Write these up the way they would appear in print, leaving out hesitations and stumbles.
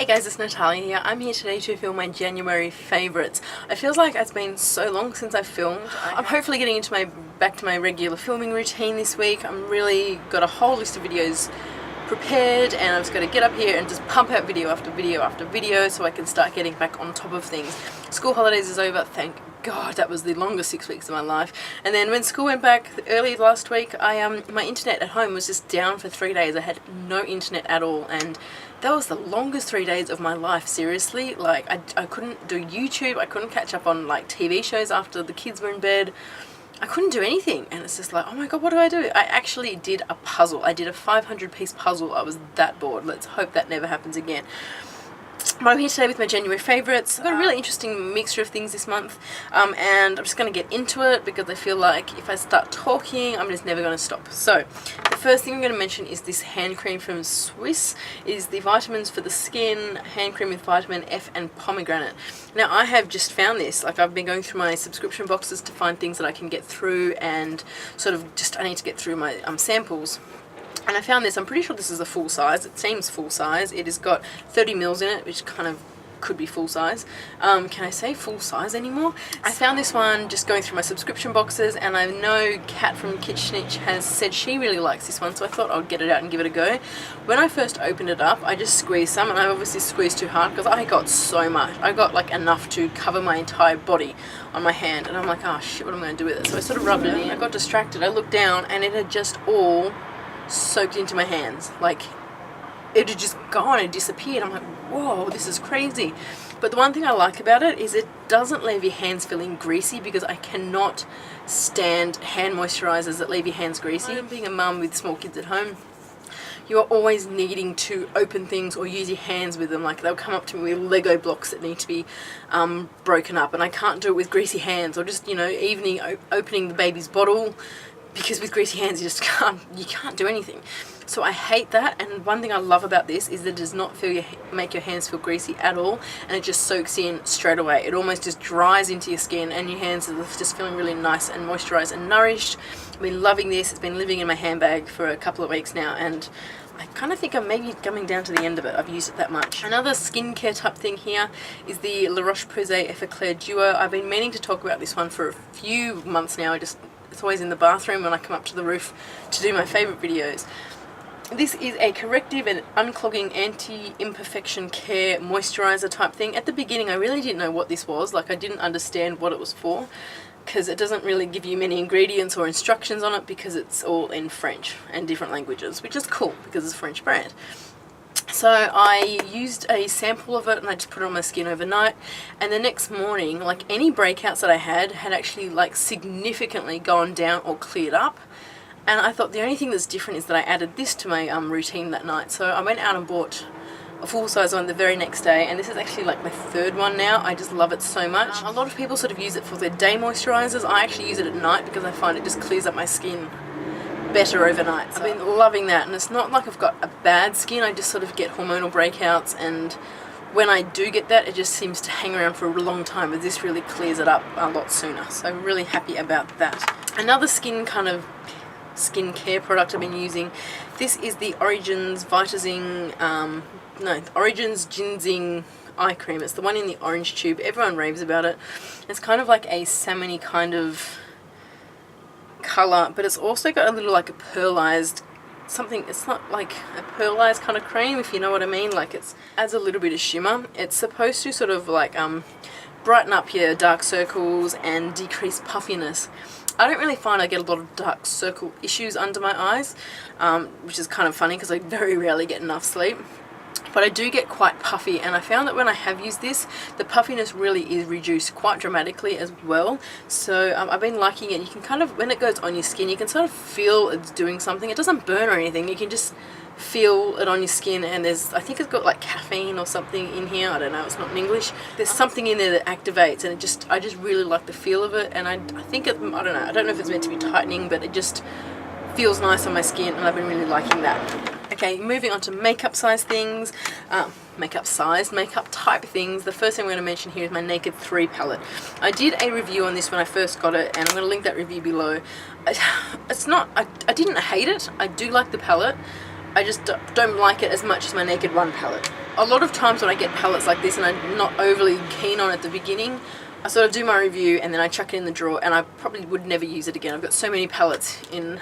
Hey guys, it's Natalia here. I'm here today to film my January favourites. It feels like it's been so long since I've filmed. I'm hopefully getting into back to my regular filming routine this week. I'm really got a whole list of videos prepared and I've just got to get up here and just pump out video after video after video so I can start getting back on top of things. School holidays is over, thank God. That was the longest 6 weeks of my life. And then when school went back early last week, my internet at home was just down for 3 days. I had no internet at all, and that was the longest 3 days of my life, seriously. Like, I couldn't do YouTube, I couldn't catch up on like TV shows after the kids were in bed. I couldn't do anything, and it's just like, oh my God, what do? I actually did a puzzle. I did a 500-piece puzzle. I was that bored. Let's hope that never happens again. But I'm here today with my January favourites. I've got a really interesting mixture of things this month, and I'm just going to get into it because I feel like if I start talking, I'm just never going to stop. So, the first thing I'm going to mention is this hand cream from Swiss. It is the Vitamins for the Skin hand cream with vitamin F and pomegranate. Now, I have just found this. Like, I've been going through my subscription boxes to find things that I can get through, and sort of just I need to get through my samples. And I found this. I'm pretty sure this is a full size. It seems full size. It has got 30 mils in it, which kind of could be full size. Can I say full size anymore? I found this one just going through my subscription boxes, and I know Kat from Kitchenich has said she really likes this one, so I thought I'd get it out and give it a go. When I first opened it up, I just squeezed some, and I obviously squeezed too hard because I got so much. I got like enough to cover my entire body on my hand, and I'm like, oh shit, what am I going to do with it? So I sort of rubbed it in. I got distracted. I looked down, and it had just all soaked into my hands. Like, it had just gone and disappeared. I'm like, whoa, this is crazy. But the one thing I like about it is it doesn't leave your hands feeling greasy, because I cannot stand hand moisturizers that leave your hands greasy. Being a mum with small kids at home, you are always needing to open things or use your hands with them. Like, they'll come up to me with Lego blocks that need to be broken up, and I can't do it with greasy hands. Or just, you know, opening the baby's bottle, because with greasy hands you just can't do anything. So I hate that. And one thing I love about this is that it does not make your hands feel greasy at all, and it just soaks in straight away. It almost just dries into your skin, and your hands are just feeling really nice and moisturized and nourished. I've been loving this. It's been living in my handbag for a couple of weeks now, and I kind of think I'm maybe coming down to the end of it. I've used it that much. Another skincare type thing here is the La Roche-Posay Effaclar Duo. I've been meaning to talk about this one for a few months now. It's always in the bathroom when I come up to the roof to do my favourite videos. This is a corrective and unclogging anti-imperfection care moisturiser type thing. At the beginning, I really didn't know what this was. Like, I didn't understand what it was for, because it doesn't really give you many ingredients or instructions on it, because it's all in French and different languages, which is cool because it's a French brand. So I used a sample of it, and I just put it on my skin overnight, and the next morning, like, any breakouts that I had actually like significantly gone down or cleared up. And I thought the only thing that's different is that I added this to my routine that night. So I went out and bought a full size one the very next day, and this is actually like my third one now. I just love it so much. A lot of people sort of use it for their day moisturizers. I actually use it at night because I find it just clears up my skin better overnight. So I've been loving that, and it's not like I've got a bad skin. I just sort of get hormonal breakouts, and when I do get that, it just seems to hang around for a long time, but this really clears it up a lot sooner. So I'm really happy about that. Another skincare product I've been using, this is the Origins Origins Ginseng eye cream. It's the one in the orange tube. Everyone raves about it. It's kind of like a salmon-y kind of colour, but it's also got a little like a pearlized something. It's not like a pearlized kind of cream, if you know what I mean. Like, it adds a little bit of shimmer. It's supposed to sort of like brighten up your dark circles and decrease puffiness. I don't really find I get a lot of dark circle issues under my eyes, which is kind of funny because I very rarely get enough sleep. But I do get quite puffy, and I found that when I have used this, the puffiness really is reduced quite dramatically as well. So I've been liking it. You can kind of, when it goes on your skin, you can sort of feel it's doing something. It doesn't burn or anything. You can just feel it on your skin, and I think it's got like caffeine or something in here. I don't know, it's not in English. There's something in there that activates, and I just really like the feel of it. And I think I don't know if it's meant to be tightening, but it just feels nice on my skin, and I've been really liking that. Okay, moving on to makeup type things. The first thing I'm going to mention here is my Naked 3 palette. I did a review on this when I first got it, and I'm going to link that review below. I didn't hate it. I do like the palette. I just don't like it as much as my Naked 1 palette. a lot of times when I get palettes like this and I'm not overly keen on it at the beginning, I sort of do my review and then I chuck it in the drawer, and I probably would never use it again. I've got so many palettes in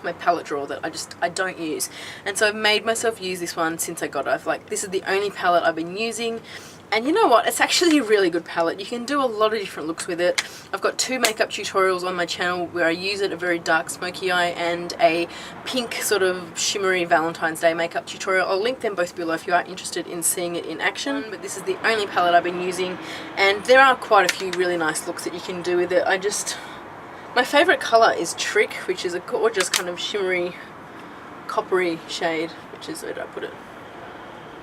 my palette drawer that I don't use, and so I've made myself use this one since I got it. This is the only palette I've been using. And you know what, it's actually a really good palette. You can do a lot of different looks with it. I've got 2 makeup tutorials on my channel where I use it, a very dark smoky eye and a pink sort of shimmery Valentine's Day makeup tutorial. I'll link them both below if you are interested in seeing it in action. But this is the only palette I've been using, and there are quite a few really nice looks that you can do with it. My favourite colour is Trick, which is a gorgeous kind of shimmery, coppery shade, which is, where did I put it?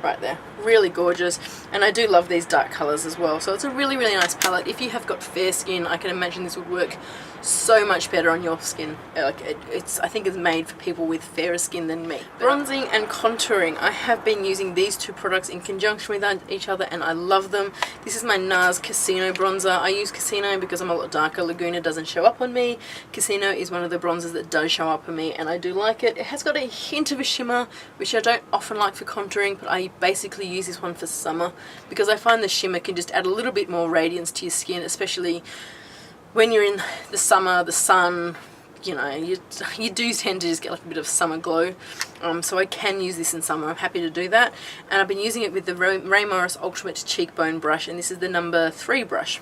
Right there. Really gorgeous, and I do love these dark colours as well, so it's a really, really nice palette. If you have got fair skin, I can imagine this would work so much better on your skin. I think it's made for people with fairer skin than me. Bronzing and contouring. I have been using these 2 products in conjunction with each other, and I love them. This is my NARS Casino bronzer. I use Casino because I'm a lot darker. Laguna doesn't show up on me. Casino is one of the bronzers that does show up on me, and I do like it. It has got a hint of a shimmer, which I don't often like for contouring, but I basically use this one for summer because I find the shimmer can just add a little bit more radiance to your skin, especially when you're in the summer, the sun, you know, you do tend to just get like a bit of summer glow. So I can use this in summer. I'm happy to do that. And I've been using it with the Ray Morris Ultimate Cheekbone brush, and this is the number 3 brush.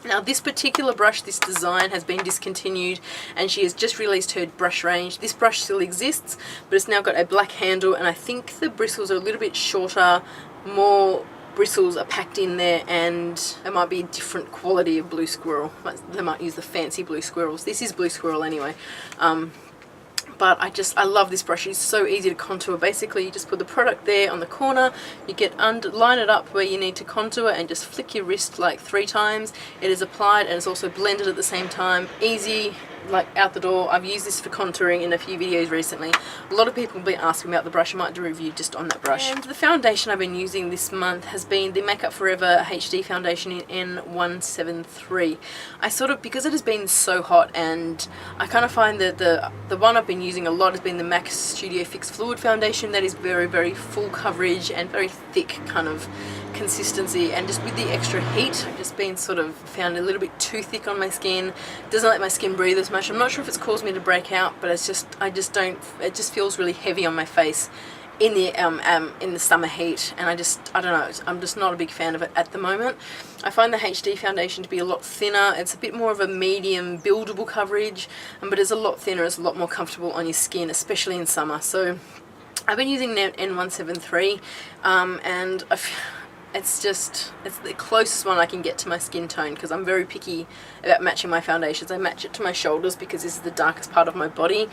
Now this particular brush, this design has been discontinued, and she has just released her brush range. This brush still exists, but it's now got a black handle, and I think the bristles are a little bit shorter, more bristles are packed in there, and it might be a different quality of blue squirrel. They might use the fancy blue squirrels. This is blue squirrel anyway. But I love this brush. It's so easy to contour. Basically, you just put the product there on the corner, you line it up where you need to contour, and just flick your wrist like 3 times. It is applied and it's also blended at the same time. Easy, like out the door. I've used this for contouring in a few videos recently. A lot of people have been asking about the brush. I might do a review just on that brush. And the foundation I've been using this month has been the Makeup Forever HD foundation in N173. Because it has been so hot, and I kind of find that the one I've been using a lot has been the MAC Studio Fix Fluid foundation. That is very, very full coverage and very thick kind of consistency, and just with the extra heat, I've just been sort of found a little bit too thick on my skin. Doesn't let my skin breathe as much. I'm not sure if it's caused me to break out, but it just feels really heavy on my face in the summer heat, and I don't know, I'm just not a big fan of it at the moment. I find the HD foundation to be a lot thinner. It's a bit more of a medium buildable coverage, but it's a lot thinner. It's a lot more comfortable on your skin, especially in summer. So I've been using N173, and it's the closest one I can get to my skin tone, because I'm very picky about matching my foundations. I match it to my shoulders because this is the darkest part of my body.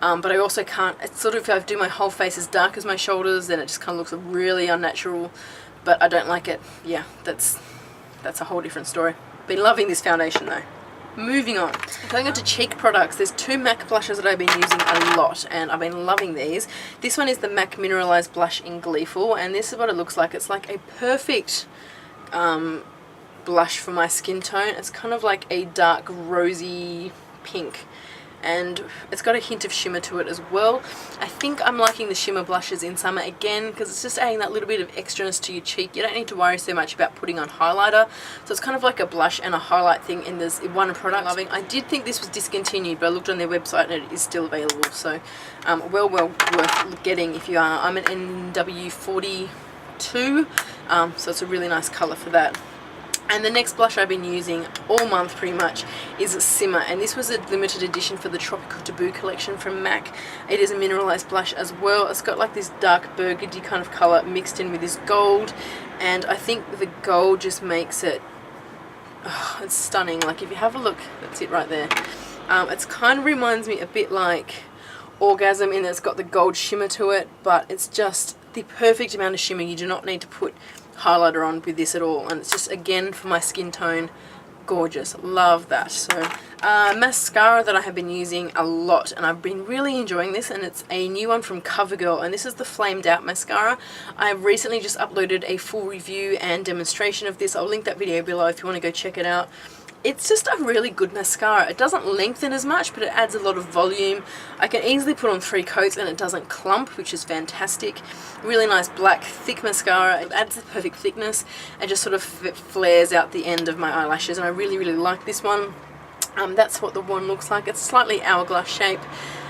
But I also can't, it's sort of, if I do my whole face as dark as my shoulders, then it just kind of looks really unnatural, but I don't like it. Yeah, that's a whole different story. Been loving this foundation though. Moving on. Going on to cheek products, there's 2 MAC blushes that I've been using a lot, and I've been loving these. This one is the MAC Mineralized Blush in Gleeful, and this is what it looks like. It's like a perfect blush for my skin tone. It's kind of like a dark rosy pink, and it's got a hint of shimmer to it as well. I think I'm liking the shimmer blushes in summer again, because it's just adding that little bit of extraness to your cheek. You don't need to worry so much about putting on highlighter, so it's kind of like a blush and a highlight thing in this one product. Loving. I did think this was discontinued, but I looked on their website and it is still available, so well worth getting if you are. I'm an NW42, so it's a really nice colour for that. And the next blush I've been using all month pretty much is Simmer, and this was a limited edition for the Tropical Taboo collection from MAC. It is a mineralized blush as well. It's got like this dark burgundy kind of color mixed in with this gold, and I think the gold just makes it, it's stunning. Like if you have a look, that's it right there. It's kind of reminds me a bit like Orgasm in that it's got the gold shimmer to it, but it's just the perfect amount of shimmer. You do not need to put highlighter on with this at all, and it's just, again, for my skin tone, gorgeous. Love that. So mascara that I have been using a lot, and I've been really enjoying this, and it's a new one from CoverGirl, and this is the Flamed Out mascara. I've recently just uploaded a full review and demonstration of this. I'll link that video below if you want to go check it out. it's just a really good mascara. It doesn't lengthen as much, but it adds a lot of volume. I can easily put on 3 coats and it doesn't clump, which is fantastic. Really nice black thick mascara. It adds the perfect thickness and just sort of flares out the end of my eyelashes, and I really, really like this one. That's what the one looks like. It's slightly hourglass shape.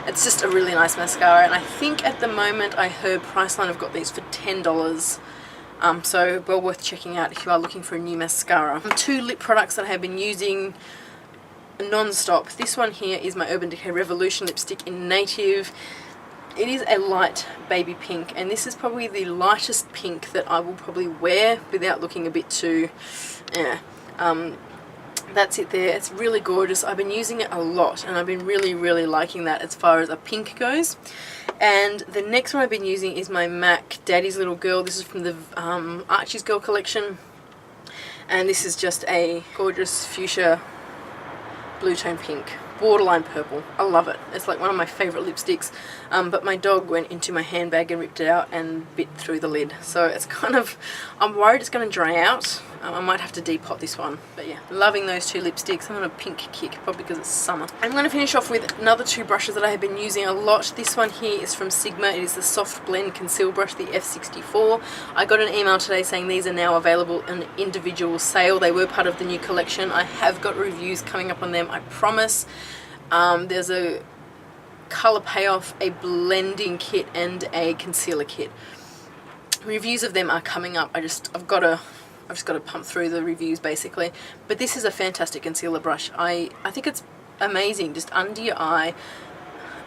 It's just a really nice mascara, and I think at the moment I heard Priceline have got these for $10. So well worth checking out if you are looking for a new mascara. 2 lip products that I have been using non-stop. This one here is my Urban Decay Revolution lipstick in Native. It is a light baby pink, and this is probably the lightest pink that I will probably wear without looking a bit too that's it there. It's really gorgeous. I've been using it a lot and I've been really, really liking that as far as a pink goes. And the next one I've been using is my MAC Daddy's Little Girl. This is from the Archie's Girl collection, and this is just a gorgeous fuchsia blue tone pink, borderline purple. I love it. It's like one of my favourite lipsticks, but my dog went into my handbag and ripped it out and bit through the lid, so it's kind of, I'm worried it's going to dry out. I might have to depot this one, but yeah, loving those 2 lipsticks. I'm on a pink kick, probably because it's summer. I'm going to finish off with another 2 brushes that I have been using a lot. This one here is from Sigma. It is the Soft Blend Conceal Brush, the F64. I got an email today saying these are now available in individual sale. They were part of the new collection. I have got reviews coming up on them, I promise. There's a colour payoff, a blending kit, and a concealer kit. Reviews of them are coming up. I've just got to pump through the reviews basically. But this is a fantastic concealer brush. I think it's amazing, just under your eye.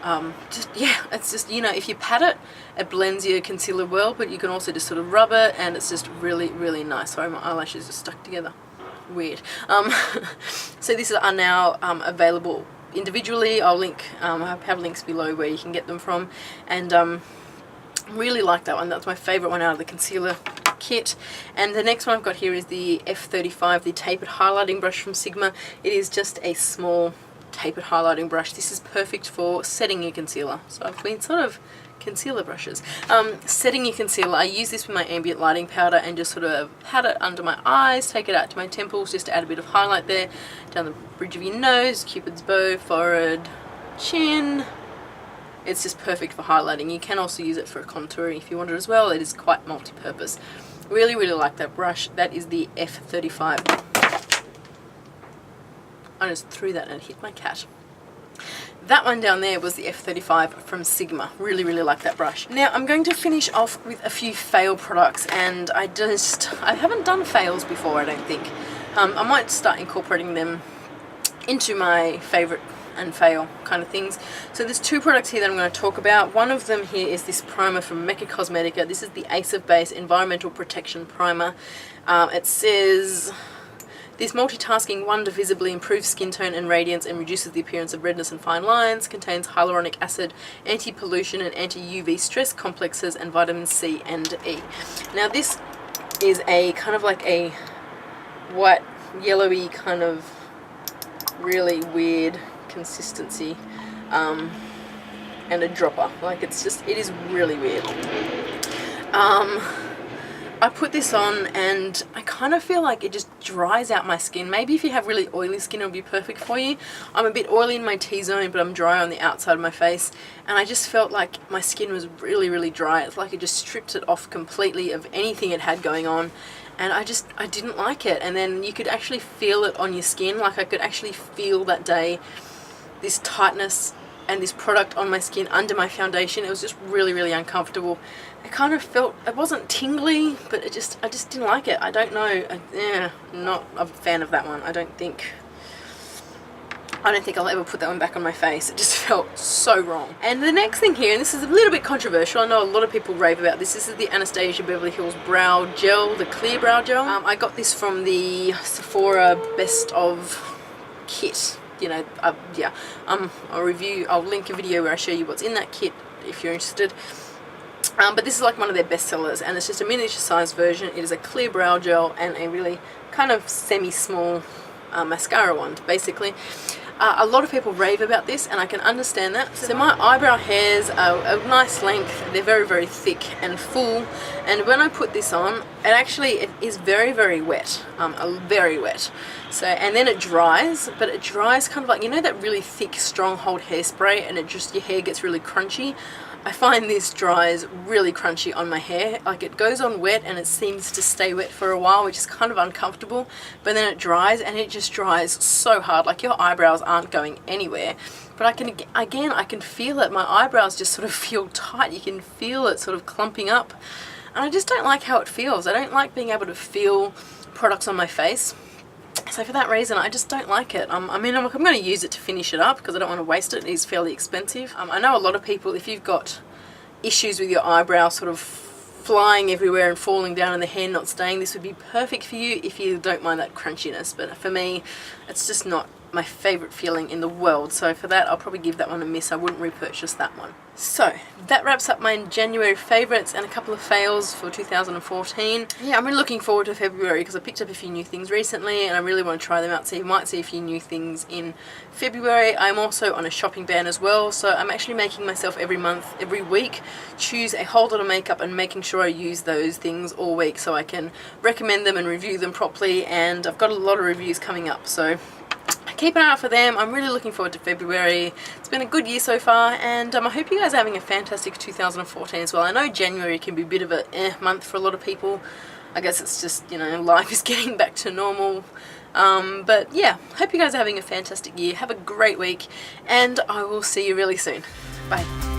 It's just, you know, if you pat it, it blends your concealer well, but you can also just sort of rub it, and it's just really, really nice. Sorry, my eyelashes are stuck together. Weird. So these are now available individually. I'll link, I have links below where you can get them from, and really like that one. That's my favourite one out of the concealer kit. And the next one I've got here is the F35, the tapered highlighting brush from Sigma. It is just a small tapered highlighting brush. This is perfect for setting your concealer. So I've been sort of concealer brushes. Setting your concealer, I use this with my ambient lighting powder and just sort of pat it under my eyes, take it out to my temples just to add a bit of highlight there, down the bridge of your nose, cupid's bow, forehead, chin. It's just perfect for highlighting. You can also use it for contouring if you want it as well. It is quite multi-purpose. Really, really like that brush. That is the F35. I just threw that and it hit my cat. That one down there was the F35 from Sigma. Really, really like that brush. Now I'm going to finish off with a few fail products, and I haven't done fails before, I don't think. I might start incorporating them into my favourite and fail kind of things. So there's 2 products here that I'm going to talk about. One of them here is this primer from Mecca Cosmetica. This is the Ace of Base Environmental Protection Primer. It says, this multitasking wonder visibly improves skin tone and radiance and reduces the appearance of redness and fine lines. Contains hyaluronic acid, anti-pollution and anti-UV stress complexes, and vitamins C and E. Now this is a kind of like a white yellowy kind of really weird consistency, and a dropper. Like, it is really weird. I put this on and I kind of feel like it just dries out my skin. Maybe if you have really oily skin, it'll be perfect for you. I'm a bit oily in my T-zone, but I'm dry on the outside of my face, and I just felt like my skin was really, really dry. It's like it just stripped it off completely of anything it had going on, and I didn't like it. And then you could actually feel it on your skin. Like, I could actually feel that day this tightness and this product on my skin under my foundation. It was just really, really uncomfortable. I kind of felt, it wasn't tingly, but I just didn't like it. I don't know. Not a fan of that one. I don't think I'll ever put that one back on my face. It just felt so wrong. And the next thing here, and this is a little bit controversial, I know a lot of people rave about this. This is the Anastasia Beverly Hills Brow Gel, the clear brow gel. I got this from the Sephora Best of kit. You know, I'll link a video where I show you what's in that kit if you're interested. But this is like one of their best sellers, and it's just a miniature size version. It is a clear brow gel and a really kind of semi-small mascara wand, basically. A lot of people rave about this, and I can understand that. So my eyebrow hairs are a nice length, they're very, very thick and full, and when I put this on, it is very, very wet, very wet. So, and then it dries, but it dries kind of like, you know that really thick Stronghold hairspray, and your hair gets really crunchy? I find this dries really crunchy on my hair. Like, it goes on wet and it seems to stay wet for a while, which is kind of uncomfortable, but then it dries and it just dries so hard. Like, your eyebrows aren't going anywhere. But I can feel it. My eyebrows just sort of feel tight. You can feel it sort of clumping up. And I just don't like how it feels. I don't like being able to feel products on my face. So for that reason, I just don't like it. I mean, I'm going to use it to finish it up because I don't want to waste it. It is fairly expensive. I know a lot of people, if you've got issues with your eyebrow sort of flying everywhere and falling down and the hair not staying, this would be perfect for you if you don't mind that crunchiness. But for me, it's just not my favourite feeling in the world. So for that, I'll probably give that one a miss. I wouldn't repurchase that one. So that wraps up my January favourites and a couple of fails for 2014. Yeah, I'm really looking forward to February because I picked up a few new things recently and I really want to try them out, so you might see a few new things in February. I'm also on a shopping ban as well, so I'm actually making myself every week, choose a whole lot of makeup and making sure I use those things all week so I can recommend them and review them properly, and I've got a lot of reviews coming up, so keep an eye out for them. I'm really looking forward to February. It's been a good year so far, and I hope you guys are having a fantastic 2014 as well. I know January can be a bit of a month for a lot of people. I guess it's just, you know, life is getting back to normal. But yeah, hope you guys are having a fantastic year. Have a great week, and I will see you really soon. Bye.